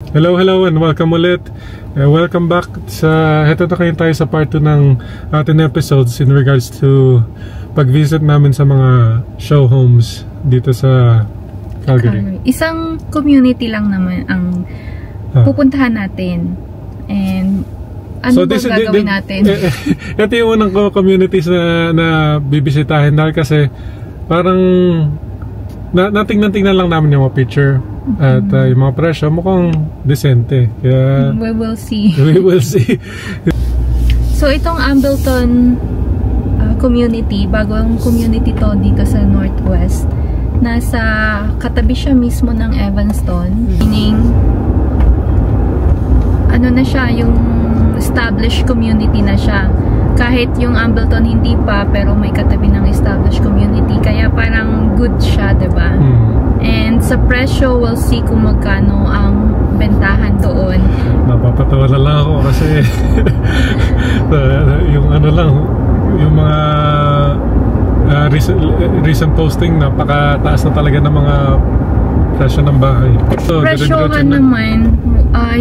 Hello and welcome ulit. Welcome back sa heto na kayo tayo sa part 2 ng ating episodes in regards to pag-visit namin sa mga show homes dito sa Calgary. Isang community lang naman ang pupuntahan natin. And ano ba gagawin natin? Ito yung unang communities na bibisitahin dahil kasi parang natingnan lang namin yung mga picture. At yung mga presyo mukhang decente. Kaya we will see. We will see. So itong Ambleton community, bagong community to dito sa Northwest. Nasa katabi siya mismo ng Evanston. Meaning ano na siya, yung established community na siya. Kahit yung Ambleton hindi pa, pero may katabi ng established community. Kaya parang good siya, diba? And sa presyo, we'll see kung magkano ang bentahan doon. Napapatawa na lang ako kasi yung ano lang, yung mga recent posting, napakataas na talaga ng mga presyo ng bahay. So, presyohan naman,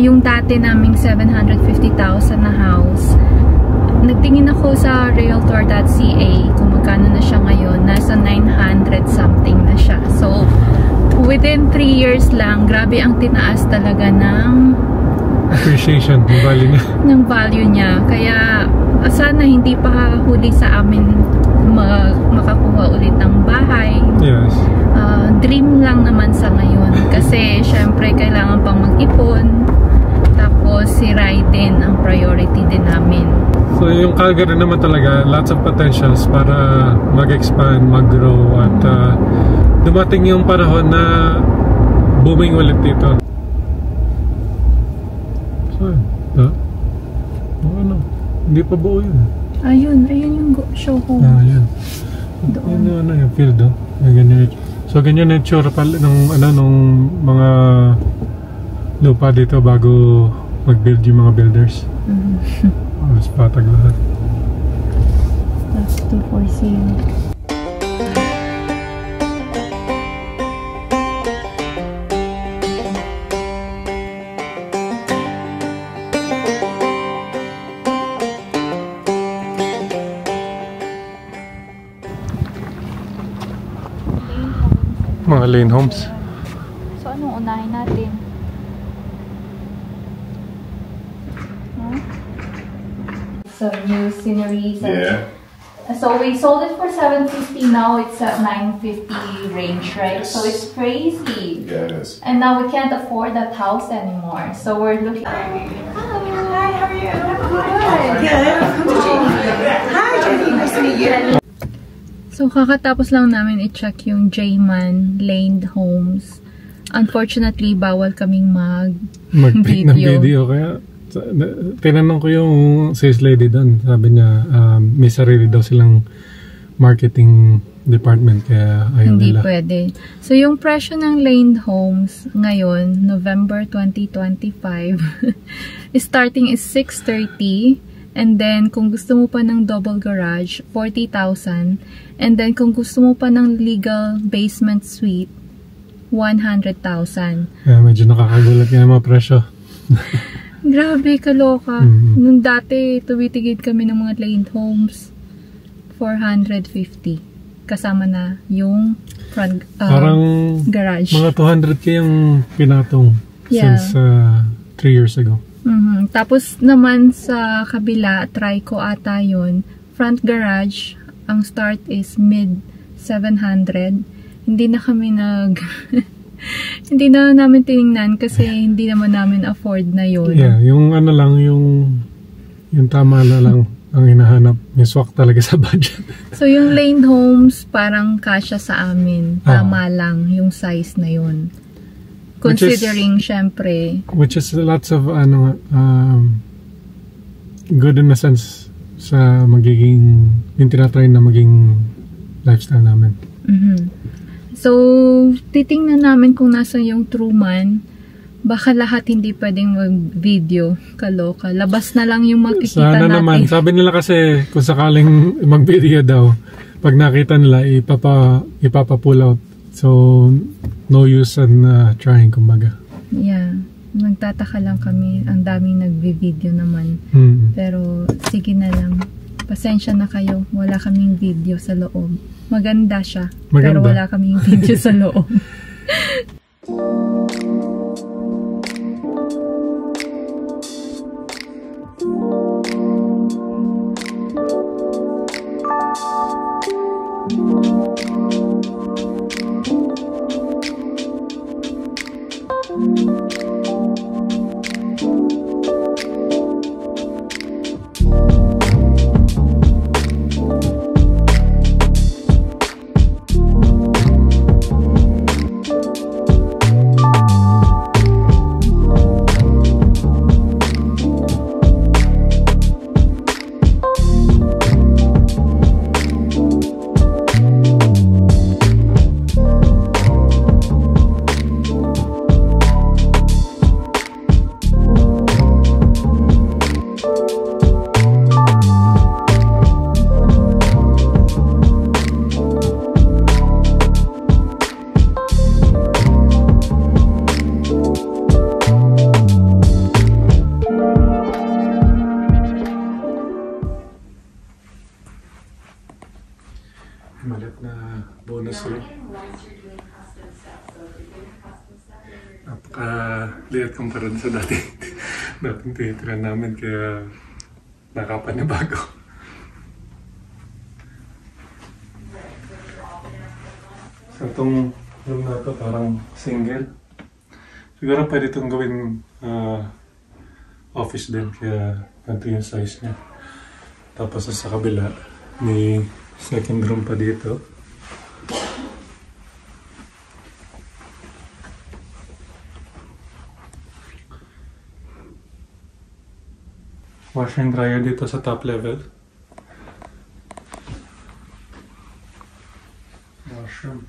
yung dati naming 750,000 na house. Nagtingin ako sa realtor.ca kung magkano na siya ngayon. Nasa 900 something na siya. So, within 3 years lang, grabe ang tinaas talaga ng appreciation ng value niya. Ng value niya. Kaya, sana hindi pa huli sa amin makakuha ulit ng bahay. Yes. Dream lang naman sa ngayon. Kasi, syempre, kailangan pang mag-ipon. Tapos, si Raiden ang priority din namin. So, yung Calgary naman talaga, lots of potentials para mag-expand, mag-grow, at dumating yung panahon na booming ulit dito. Saan? Ano? Hindi pa buo yun. Ayun yung show home. Yun. Doon. Yun yung field, ganyan. So, ganyan na yung tsura pala nung mga lupa dito bago mag-build yung mga builders. Mas patag lahat. That's 2 for sale. Mga lane homes. So, anong unahin natin? Some new sceneries. Yeah. So we sold it for $750. Now it's at $950 range, right? Yes. So it's crazy. Yeah, it is. And now we can't afford that house anymore. So we're looking. Hi, how are you? Good. Hi, Jenny. Nice to meet you. So kakatapos lang namin i-check yung J-Man Lane Homes. Unfortunately, bawal kaming mag-take ng video. Kaya tinanong ko yung sales lady doon. Sabi niya, may sarili daw silang marketing department. Kaya ayaw hindi nila. Hindi pwede. So yung presyo ng Lane Homes ngayon, November 2025, starting is $630,000. And then, kung gusto mo pa ng double garage, $40,000. And then, kung gusto mo pa ng legal basement suite, $100,000. Medyo nakakagulat nga mga presyo. Grabe, kaloka. Nung dati, tumitigid kami ng mga Lane Homes, $450,000. Kasama na yung front garage. Mga $200,000 yung pinatong since 3 years ago. Tapos naman sa kabila, try ko ata yun. Front garage, ang start is mid 700. Hindi na kami hindi na namin tiningnan kasi hindi naman namin afford na yun. Yeah, yung ano lang, yung tama na lang ang hinahanap. Yung swak talaga sa budget. So yung Lane Homes, parang kasya sa amin. Tama lang yung size na yun. Considering, syempre. Which is lots of, good in a sense sa magiging, yung tinatry na maging lifestyle namin. So, titingnan namin kung nasa yung Truman. Baka lahat hindi pwedeng mag-video. Kaloka. Labas na lang yung makikita sana natin. Naman. Sabi nila kasi, kung sakaling mag-video daw, pag nakita nila, ipapull out. So, no use in trying, kumbaga. Yeah. nagtataka lang kami. Ang daming nagvi-video naman. Pero sige na lang. Pasensya na kayo. Wala kaming video sa loob. Maganda siya. Pero wala kaming video sa loob. Malit na bonus rin. Napaka-liit kumpara sa dating tinitira namin, kaya nakapanibago. So itong room na ito parang single. Siguro pwede itong gawin office din, kaya ito yung size niya. Tapos sa kabila may second room pa dito. Wash and dryer dito sa top level. Washroom.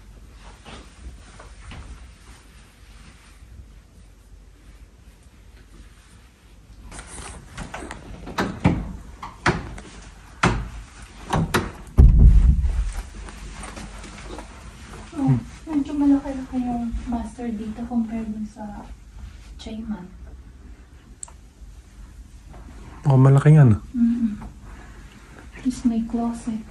Medyo malaki-laki yung master dito compared sa Chayman. Malaking ano? Tapos may closet.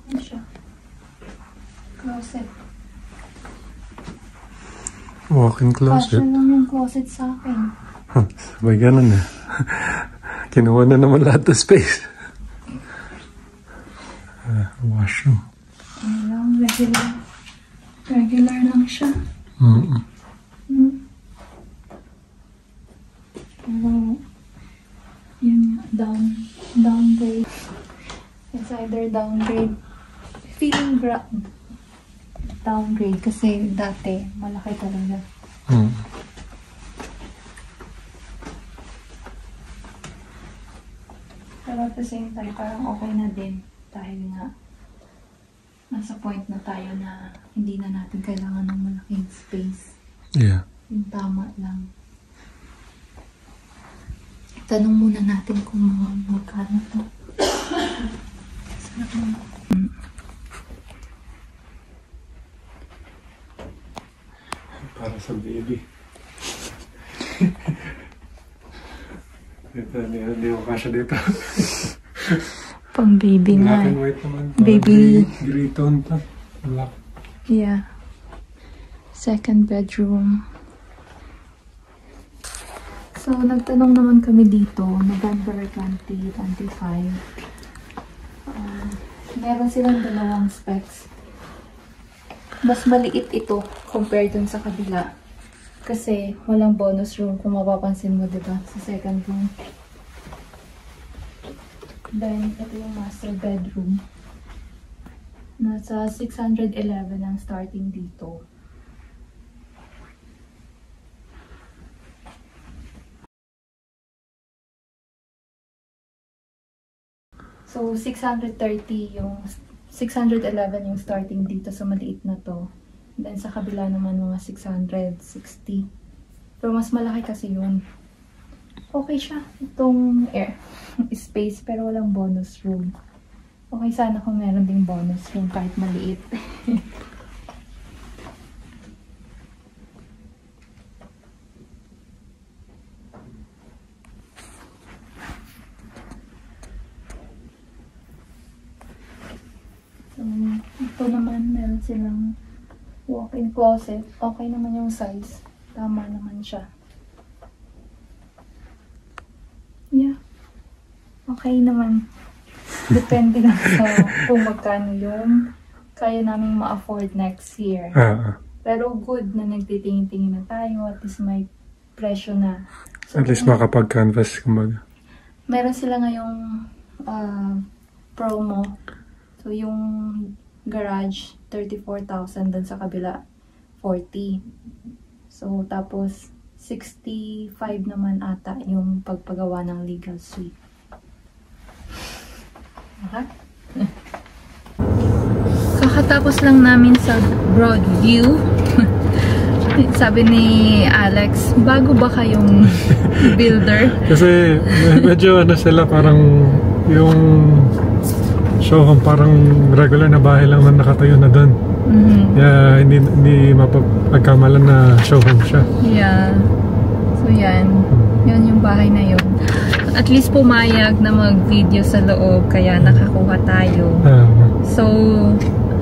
Ano siya? Closet. Walk-in closet? Kasya lang yung closet sa akin. Sabay ganun eh. Kinuha na naman lahat ng space. Washroom. Regular lang siya. Pero, yun, downgrade. It's either downgrade. Feeling downgrade kasi dati malaki talaga. Pero at the same time, parang okay na din dahil nga nasa point na tayo na hindi na natin kailangan ng malaking space. Yeah. Yung tama lang. Tanong muna natin kung magkano to. Sarap naman. Para sa baby. Hindi ko kasya dito. Pang baby na. Black and white naman. Baby. Gray tone pa. Black. Yeah. Second bedroom. So, nagtanong naman kami dito, November 2025. Meron silang dalawang specs. Mas maliit ito compared dun sa kabila. Kasi walang bonus room kung mapapansin mo, diba? Sa second room. Then, ito yung master bedroom. Nasa 611 ang starting dito. So, 611 yung starting dito sa maliit na to. Then, sa kabila naman mga 660. Pero mas malaki kasi yun. Okay siya. Itong space, pero walang bonus room. Okay, sana kung meron ding bonus yung kahit maliit. So, ito naman, meron silang walk-in closet. Okay naman yung size. Tama naman siya. Yeah. Okay naman. Depende lang sa kung magkano yung kaya namin ma-afford next year. Pero good na nagtitingin-tingin na tayo. At least may presyo na. So, at least makapag-canvas, kumbaga. Meron sila ngayong promo. So, yung garage, 34,000. Dun sa kabila, 40. So, tapos, 65 naman ata yung pagpagawa ng legal suite. Kakatapos lang namin sa Broadview. Sabi ni Alex, bago ba kayong builder? Kasi medyo ano sila, parang yung showhome parang regular na bahay lang na nakatayo na doon. Kaya hindi mapagkamalan na showhome siya. Yeah. So yan. Yan yung bahay na yun. At least pumayag na mag-video sa loob, kaya nakakuha tayo. So,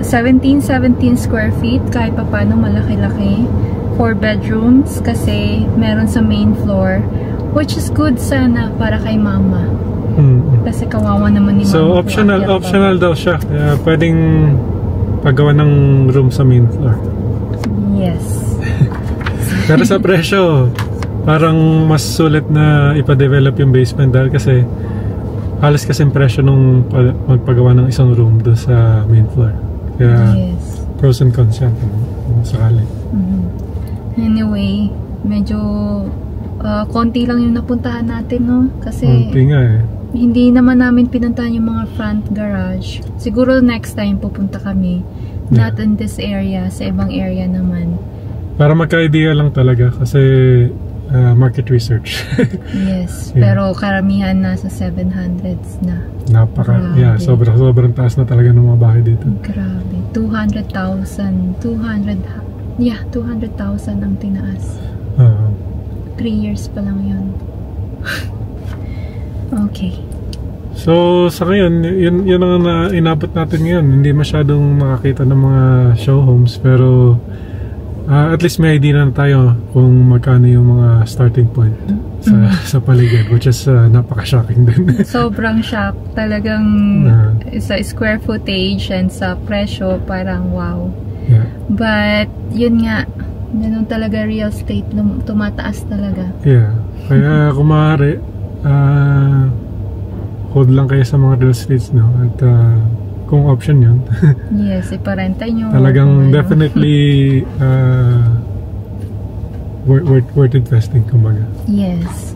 17 square feet, kahit pa paano malaki-laki. 4 bedrooms, kasi meron sa main floor, which is good sana para kay mama. Kasi kawawa naman ni mama. So, optional daw siya. Pwedeng paggawa ng room sa main floor. Yes. Pero sa presyo, parang mas sulit na ipa-develop yung basement dahil kasi halos kasi yung presyo nung magpagawa ng isang room doon sa main floor. Kaya pros and cons yan kung sakali. Anyway, medyo konti lang yung napuntahan natin, no? Kasi konti nga eh. Hindi naman namin pinuntahan yung mga front garage. Siguro next time pupunta kami. Not in this area, sa ibang area naman. Para magka-idea lang talaga kasi market research. Yes, pero karamihan nasa 700s na. Sobrang taas na talaga ng mga bahay dito. Grabe, 200,000 ang tinaas. 3 years pa lang yun. Okay. So, sa ngayon, yun ang inabot natin ngayon. Hindi masyadong makakita ng mga show homes, pero at least may idea na tayo kung magkano yung mga starting point sa paligid, which is napaka-shocking din. Sobrang shock. Talagang sa square footage and sa presyo, parang wow. Yeah. But, yun nga, ganun talaga real estate, tumataas talaga. Yeah. Kaya kung maaari, hold lang kayo sa mga real estates, no? At kung option yun. Yes, iparenta nyo. Talagang definitely worth investing, kumbaga. Yes.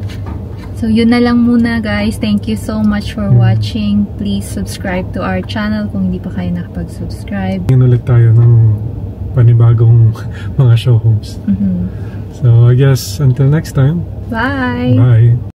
So, yun na lang muna, guys. Thank you so much for watching. Please subscribe to our channel kung hindi pa kayo nakapag-subscribe. Ngayon ulit tayo ng panibagong mga show homes. So, I guess until next time. Bye! Bye!